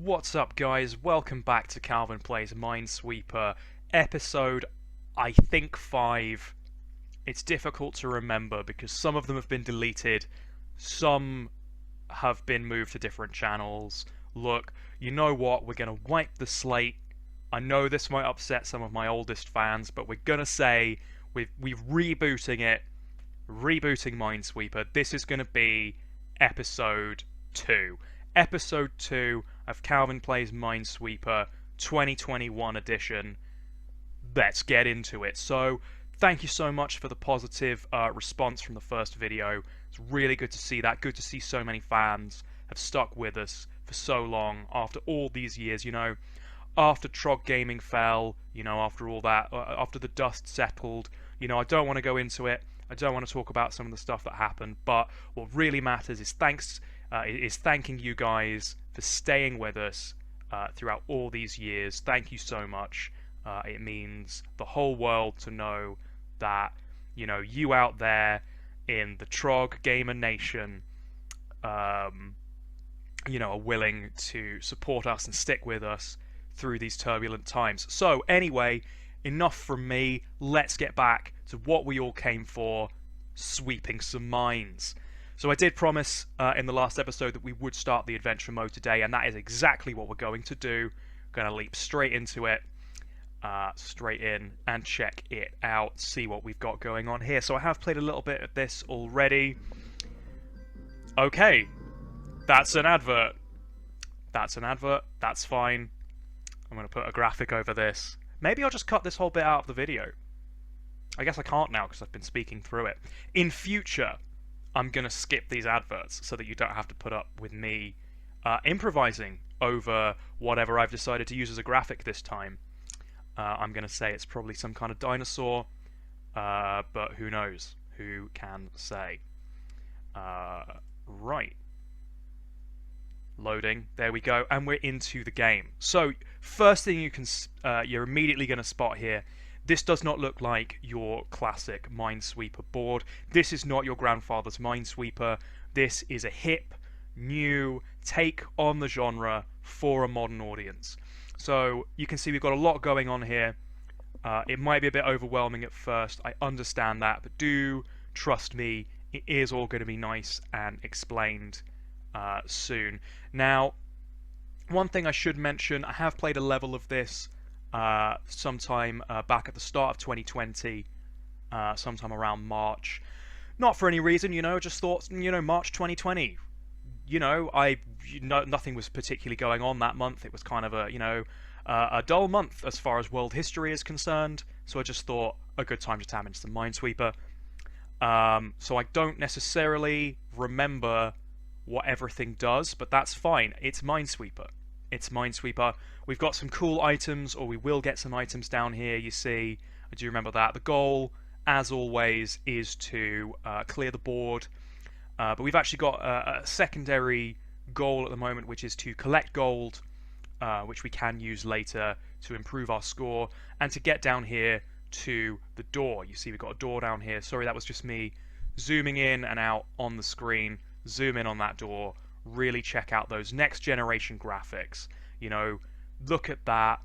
What's up, guys? Welcome back to Calvin Plays Minesweeper, episode, I think, 5. It's difficult to remember because some of them have been deleted, some have been moved to different channels. Look, you know what? We're going to wipe the slate. I know this might upset some of my oldest fans, but we're going to say we're rebooting it, rebooting Minesweeper. This is going to be episode 2. Episode 2 of Calvin Plays Minesweeper 2021 edition. Let's get into it. So, thank you so much for the positive response from the first video. It's really good to see that. Good to see so many fans have stuck with us for so long after all these years, you know. After Trogg Gaming fell, you know, after all that, after the dust settled, you know, I don't want to go into it. I don't want to talk about some of the stuff that happened, but what really matters is thanking you guys for staying with us throughout all these years. Thank you so much. It means the whole world to know that, you know, you out there in the Trogg Gamer Nation, you know, are willing to support us and stick with us through these turbulent times. So anyway, enough from me. Let's get back to what we all came for, sweeping some mines. So I did promise in the last episode that we would start the adventure mode today, and that is exactly what we're going to do. Going to leap straight into it, straight in, and check it out, see what we've got going on here. So I have played a little bit of this already. Okay, that's an advert. That's an advert, that's fine. I'm going to put a graphic over this. Maybe I'll just cut this whole bit out of the video. I guess I can't now because I've been speaking through it. In future, I'm going to skip these adverts so that you don't have to put up with me improvising over whatever I've decided to use as a graphic this time. I'm going to say it's probably some kind of dinosaur, but who knows? Who can say? Right. Loading. There we go, and we're into the game. So, first thing you're immediately going to spot here. This does not look like your classic Minesweeper board. This is not your grandfather's Minesweeper. This is a hip, new take on the genre for a modern audience. So you can see we've got a lot going on here. It might be a bit overwhelming at first. I understand that, but do trust me, it is all going to be nice and explained soon. Now, one thing I should mention, I have played a level of this sometime back at the start of 2020, sometime around March. Not for any reason, you know, just thought, you know, March 2020. You know, nothing was particularly going on that month. It was kind of a, you know, a dull month as far as world history is concerned. So I just thought a good time to tap into some Minesweeper. So I don't necessarily remember what everything does, but that's fine. It's Minesweeper. It's Minesweeper. We've got some cool items, or we will get some items down here, you see. I do remember that. The goal, as always, is to clear the board. But we've actually got a secondary goal at the moment, which is to collect gold, which we can use later to improve our score, and to get down here to the door. You see we've got a door down here. Sorry, that was just me zooming in and out on the screen. Zoom in on that door. Really check out those next generation graphics. You know, look at that.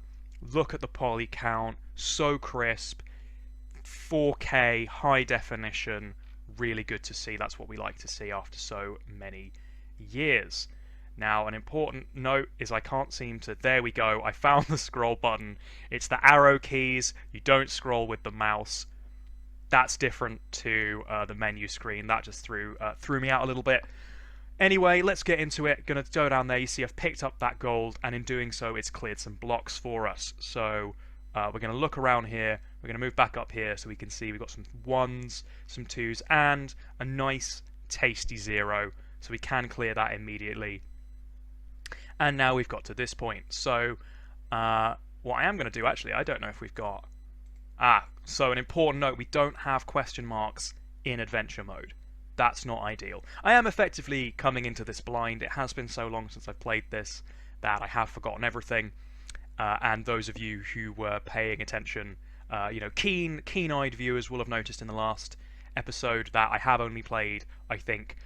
Look at the poly count. So crisp. 4K, high definition. Really good to see. That's what we like to see after so many years. Now, an important note is I can't seem to... There we go. I found the scroll button. It's the arrow keys. You don't scroll with the mouse. That's different to the menu screen. That just threw me out a little bit. Anyway, let's get into it. Gonna go down there. You see I've picked up that gold, and in doing so, it's cleared some blocks for us. So we're gonna look around here. We're gonna move back up here so we can see we've got some 1s, some 2s, and a nice tasty 0. So we can clear that immediately. And now we've got to this point. So what I am gonna do, actually, I don't know if we've got... so an important note, we don't have question marks in adventure mode. That's not ideal. I am effectively coming into this blind. It has been so long since I've played this that I have forgotten everything. And those of you who were paying attention, you know, keen-eyed viewers will have noticed in the last episode that I have only played, I think,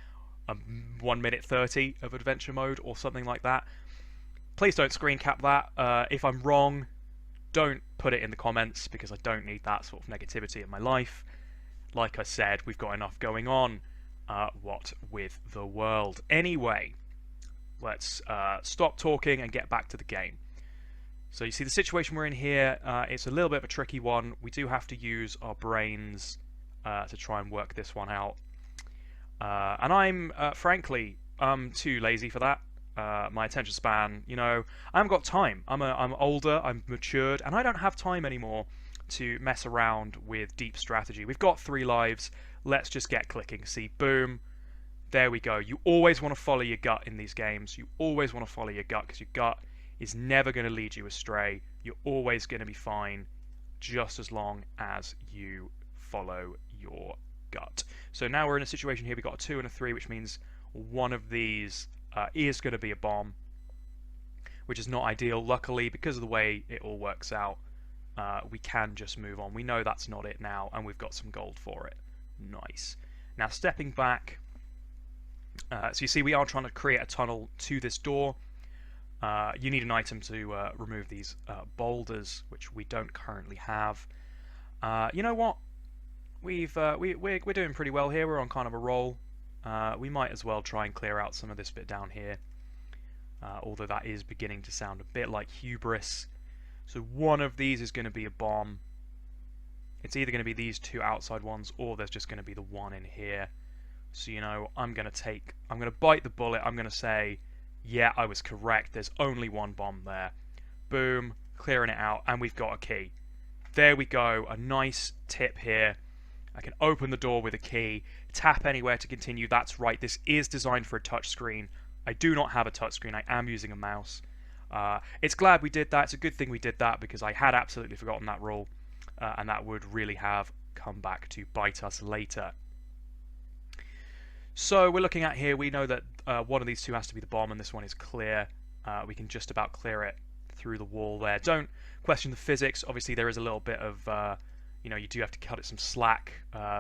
1 minute 30 of adventure mode or something like that. Please don't screen cap that. If I'm wrong, don't put it in the comments, because I don't need that sort of negativity in my life. Like I said, we've got enough going on. What with the world? Anyway, let's stop talking and get back to the game. So you see the situation we're in here, it's a little bit of a tricky one. We do have to use our brains to try and work this one out. And I'm, frankly, too lazy for that. My attention span, you know, I haven't got time. I'm older, I'm matured, and I don't have time anymore to mess around with deep strategy. We've got 3 lives. Let's just get clicking. See, boom. There we go. You always want to follow your gut in these games. You always want to follow your gut, because your gut is never going to lead you astray. You're always going to be fine, just as long as you follow your gut. So now we're in a situation here. We've got a 2 and a 3, which means one of these is going to be a bomb, which is not ideal. Luckily, because of the way it all works out, we can just move on. We know that's not it now, and we've got some gold for it. Nice. Now, stepping back, so you see we are trying to create a tunnel to this door. You need an item to remove these boulders, which we don't currently have. You know what? We're doing pretty well here. We're on kind of a roll. We might as well try and clear out some of this bit down here, although that is beginning to sound a bit like hubris. So one of these is going to be a bomb. It's either going to be these 2 outside ones, or there's just going to be the one in here. So, you know, I'm going to bite the bullet. I'm going to say, yeah, I was correct. There's only one bomb there. Boom, clearing it out, and we've got a key. There we go, a nice tip here. I can open the door with a key, tap anywhere to continue. That's right, this is designed for a touchscreen. I do not have a touchscreen, I am using a mouse. It's glad we did that. It's a good thing we did that, because I had absolutely forgotten that rule, and that would really have come back to bite us later. So we're looking at here, we know that one of these 2 has to be the bomb, and this one is clear. We can just about clear it through the wall there. Don't question the physics. Obviously there is a little bit of, you know, you do have to cut it some slack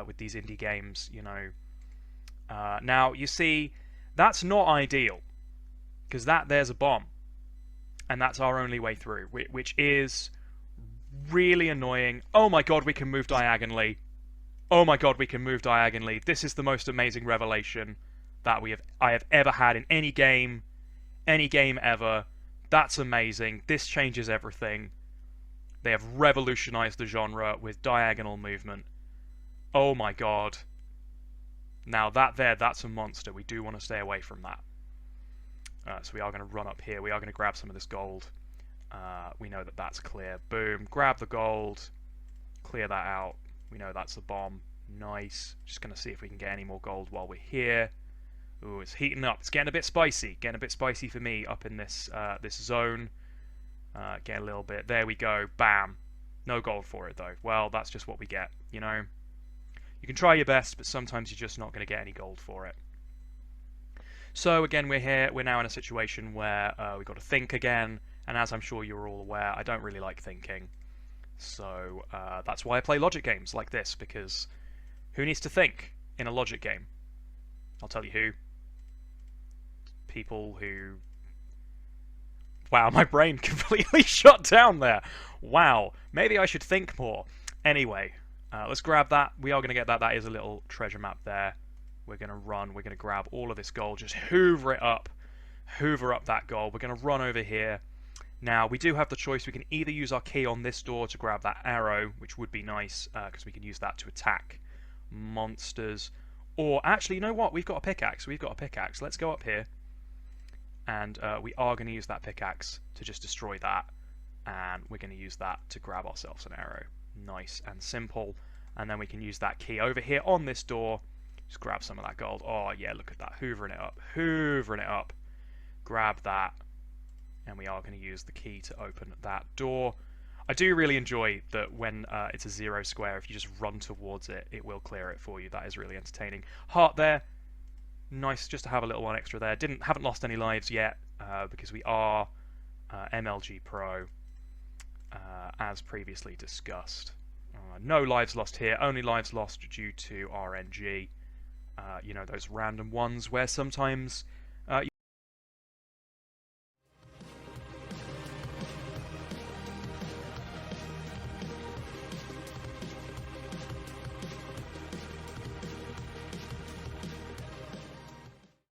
with these indie games, you know. Now, you see, that's not ideal, because there's a bomb, and that's our only way through, which is really annoying. Oh my god, we can move diagonally. Oh my god, we can move diagonally. This is the most amazing revelation that I have ever had in any game ever. That's amazing. This changes everything. They have revolutionized the genre with diagonal movement. Oh my god. Now that's a monster. We do want to stay away from that. So we are going to run up here. We are going to grab some of this gold. We know that that's clear. Boom. Grab the gold. Clear that out. We know that's the bomb. Nice. Just going to see if we can get any more gold while we're here. Ooh, it's heating up. It's getting a bit spicy. Getting a bit spicy for me up in this this zone. Get a little bit. There we go. Bam. No gold for it, though. Well, that's just what we get, you know. You can try your best, but sometimes you're just not going to get any gold for it. So, again, we're here. We're now in a situation where we've got to think again. And as I'm sure you're all aware, I don't really like thinking. So, that's why I play logic games like this, because who needs to think in a logic game? I'll tell you who. People who... Wow, my brain completely shut down there. Wow, maybe I should think more. Anyway, let's grab that. We are going to get that. That is a little treasure map there. We're going to run. We're going to grab all of this gold. Just hoover it up. Hoover up that gold. We're going to run over here. Now, we do have the choice. We can either use our key on this door to grab that arrow, which would be nice, because we can use that to attack monsters. Or, actually, you know what? We've got a pickaxe. We've got a pickaxe. Let's go up here. And we are going to use that pickaxe to just destroy that. And we're going to use that to grab ourselves an arrow. Nice and simple. And then we can use that key over here on this door. Just grab some of that gold. Oh, yeah, look at that. Hoovering it up. Hoovering it up. Grab that. And we are going to use the key to open that door. I do really enjoy that when it's a 0 square, if you just run towards it, it will clear it for you. That is really entertaining. Heart there. Nice just to have a little one extra there. Haven't lost any lives yet because we are MLG Pro, as previously discussed. No lives lost here. Only lives lost due to RNG. You know, those random ones where sometimes